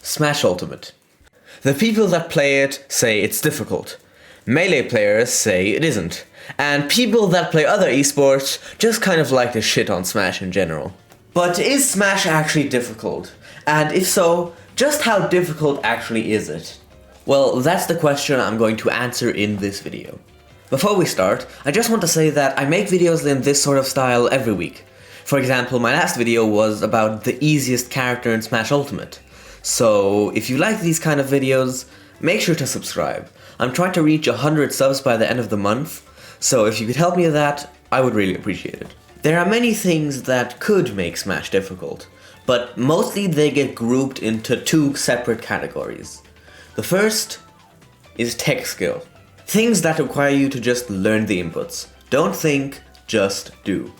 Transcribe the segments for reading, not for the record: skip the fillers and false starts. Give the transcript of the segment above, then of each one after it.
Smash Ultimate. The people that play it say it's difficult. Melee players say it isn't. And people that play other esports just kind of like to shit on Smash in general. But is Smash actually difficult? And if so, just how difficult actually is it? Well, that's the question I'm going to answer in this video. Before we start, I just want to say that I make videos in this sort of style every week. For example, my last video was about the easiest character in Smash Ultimate. So if you like these kind of videos, make sure to subscribe. I'm trying to reach 100 subs by the end of the month, so if you could help me with that, I would really appreciate it. There are many things that could make Smash difficult, but mostly they get grouped into two separate categories. The first is Techskill. Things that require you to just learn the inputs. Don't think, just do.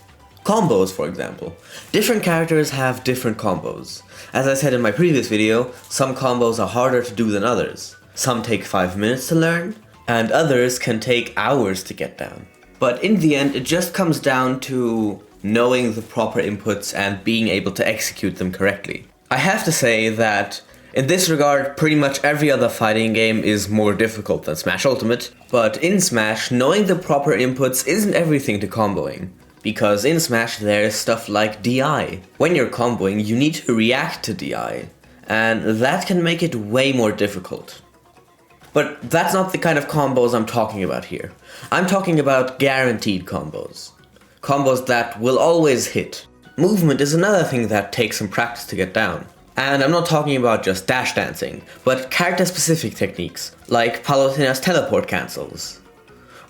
Combos, for example. Different characters have different combos. As I said in my previous video, some combos are harder to do than others. Some take 5 minutes to learn, and others can take hours to get down. But in the end, it just comes down to knowing the proper inputs and being able to execute them correctly. I have to say that in this regard, pretty much every other fighting game is more difficult than Smash Ultimate, but in Smash, knowing the proper inputs isn't everything to comboing. Because in Smash there's stuff like DI. When you're comboing, you need to react to DI, and that can make it way more difficult. But that's not the kind of combos I'm talking about here. I'm talking about guaranteed combos. Combos that will always hit. Movement is another thing that takes some practice to get down. And I'm not talking about just dash dancing, but character-specific techniques, like Palutena's teleport cancels.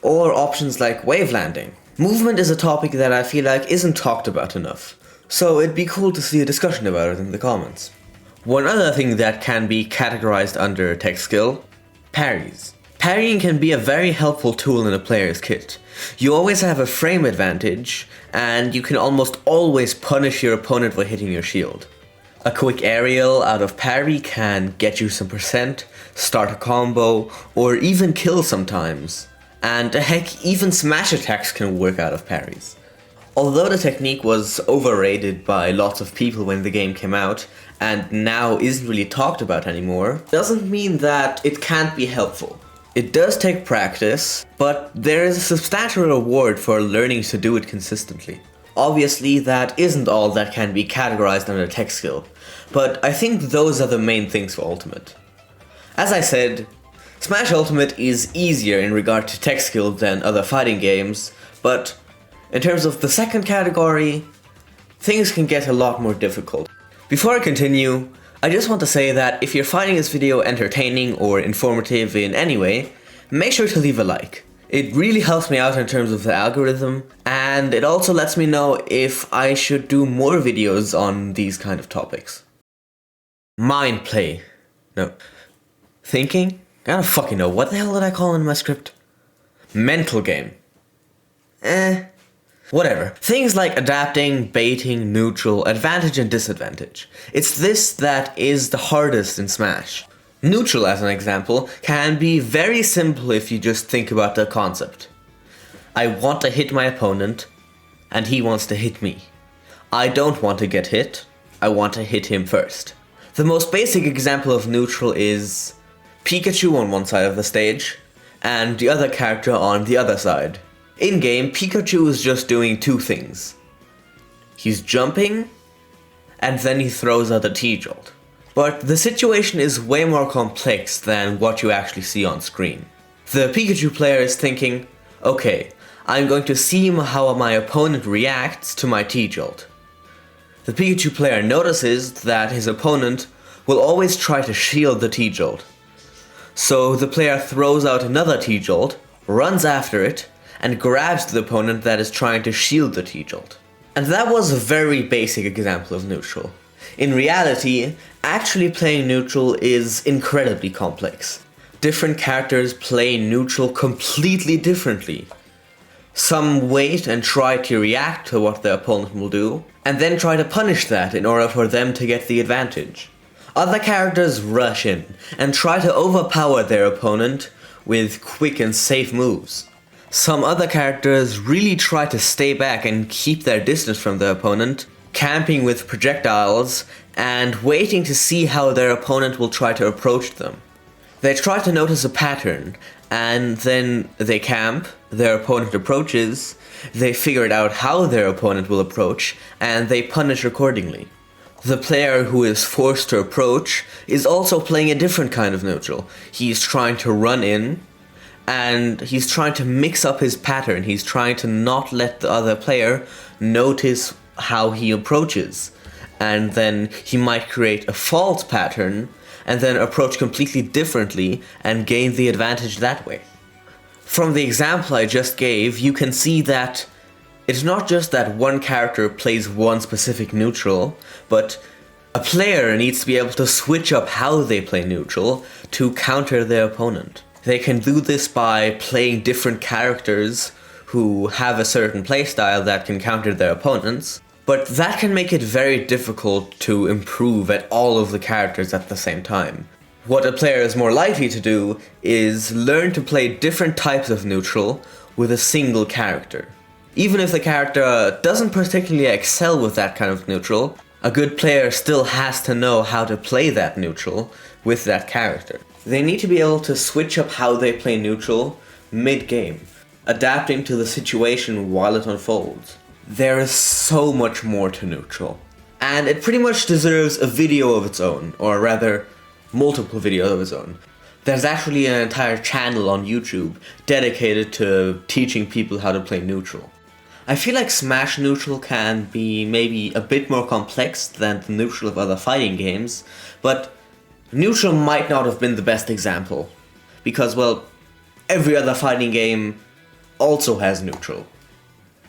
Or options like wave landing. Movement is a topic that I feel like isn't talked about enough, so it'd be cool to see a discussion about it in the comments. One other thing that can be categorized under Techskill: parries. Parrying can be a very helpful tool in a player's kit. You always have a frame advantage, and you can almost always punish your opponent by hitting your shield. A quick aerial out of parry can get you some percent, start a combo, or even kill sometimes. And heck, even smash attacks can work out of parries. Although the technique was overrated by lots of people when the game came out, and now isn't really talked about anymore, doesn't mean that it can't be helpful. It does take practice, but there is a substantial reward for learning to do it consistently. Obviously, that isn't all that can be categorized under Techskill, but I think those are the main things for Ultimate. As I said, Smash Ultimate is easier in regard to Techskill than other fighting games, but in terms of the second category, things can get a lot more difficult. Before I continue, I just want to say that if you're finding this video entertaining or informative in any way, make sure to leave a like. It really helps me out in terms of the algorithm, and it also lets me know if I should do more videos on these kind of topics. Mind play. No. Thinking? I don't fucking know. What the hell did I call it in my script? Mental game. Whatever. Things like adapting, baiting, neutral, advantage and disadvantage. It's this that is the hardest in Smash. Neutral, as an example, can be very simple if you just think about the concept. I want to hit my opponent, and he wants to hit me. I don't want to get hit, I want to hit him first. The most basic example of neutral is Pikachu on one side of the stage, and the other character on the other side. In-game, Pikachu is just doing two things. He's jumping, and then he throws out a T-Jolt. But the situation is way more complex than what you actually see on screen. The Pikachu player is thinking, okay, I'm going to see how my opponent reacts to my T-Jolt. The Pikachu player notices that his opponent will always try to shield the T-Jolt. So the player throws out another T-Jolt, runs after it, and grabs the opponent that is trying to shield the T-Jolt. And that was a very basic example of neutral. In reality, actually playing neutral is incredibly complex. Different characters play neutral completely differently. Some wait and try to react to what their opponent will do, and then try to punish that in order for them to get the advantage. Other characters rush in and try to overpower their opponent with quick and safe moves. Some other characters really try to stay back and keep their distance from their opponent, camping with projectiles, and waiting to see how their opponent will try to approach them. They try to notice a pattern, and then they camp, their opponent approaches, they figure out how their opponent will approach, and they punish accordingly. The player who is forced to approach is also playing a different kind of neutral. He's trying to run in, and he's trying to mix up his pattern. He's trying to not let the other player notice how he approaches. And then he might create a false pattern, and then approach completely differently and gain the advantage that way. From the example I just gave, you can see that it's not just that one character plays one specific neutral, but a player needs to be able to switch up how they play neutral to counter their opponent. They can do this by playing different characters who have a certain playstyle that can counter their opponents, but that can make it very difficult to improve at all of the characters at the same time. What a player is more likely to do is learn to play different types of neutral with a single character. Even if the character doesn't particularly excel with that kind of neutral, a good player still has to know how to play that neutral with that character. They need to be able to switch up how they play neutral mid-game, adapting to the situation while it unfolds. There is so much more to neutral, and it pretty much deserves a video of its own, or rather, multiple videos of its own. There's actually an entire channel on YouTube dedicated to teaching people how to play neutral. I feel like Smash neutral can be maybe a bit more complex than the neutral of other fighting games, but neutral might not have been the best example, because, well, every other fighting game also has neutral.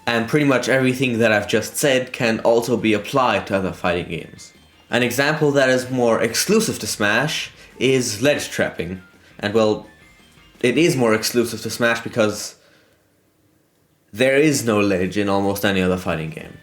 And pretty much everything that I've just said can also be applied to other fighting games. An example that is more exclusive to Smash is Ledgetrapping. And well, it is more exclusive to Smash because there is no ledge in almost any other fighting game.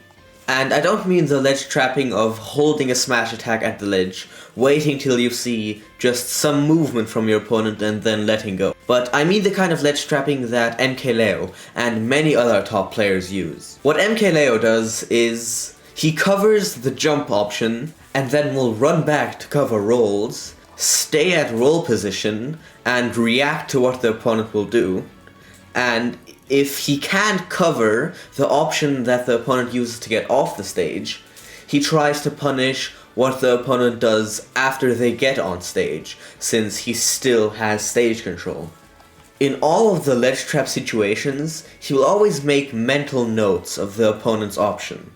And I don't mean the ledge trapping of holding a smash attack at the ledge, waiting till you see just some movement from your opponent and then letting go. But I mean the kind of ledge trapping that MKLeo and many other top players use. What MKLeo does is he covers the jump option and then will run back to cover rolls, stay at roll position and react to what the opponent will do, and if he can't cover the option that the opponent uses to get off the stage, he tries to punish what the opponent does after they get on stage, since he still has stage control. In all of the ledge trap situations, he will always make mental notes of the opponent's option.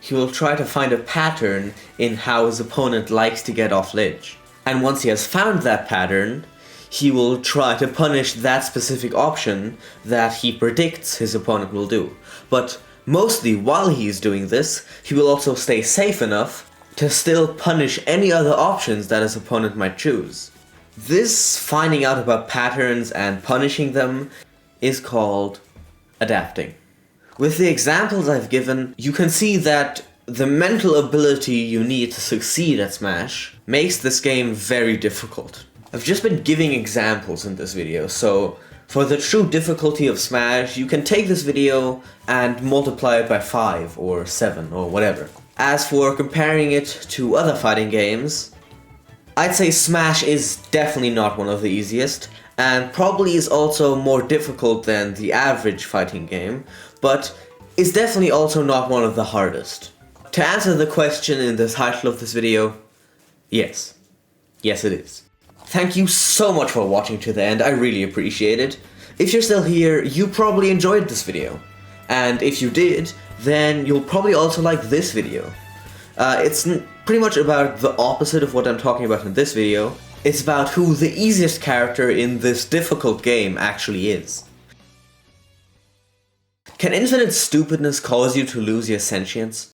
He will try to find a pattern in how his opponent likes to get off ledge. And once he has found that pattern, he will try to punish that specific option that he predicts his opponent will do. But mostly while he is doing this, he will also stay safe enough to still punish any other options that his opponent might choose. This finding out about patterns and punishing them is called adapting. With the examples I've given, you can see that the mental ability you need to succeed at Smash makes this game very difficult. I've just been giving examples in this video, so for the true difficulty of Smash, you can take this video and multiply it by 5 or 7 or whatever. As for comparing it to other fighting games, I'd say Smash is definitely not one of the easiest, and probably is also more difficult than the average fighting game, but is definitely also not one of the hardest. To answer the question in the title of this video, yes. Yes, it is. Thank you so much for watching to the end, I really appreciate it. If you're still here, you probably enjoyed this video. And if you did, then you'll probably also like this video. It's pretty much about the opposite of what I'm talking about in this video. It's about who the easiest character in this difficult game actually is. Can infinite stupidness cause you to lose your sentience?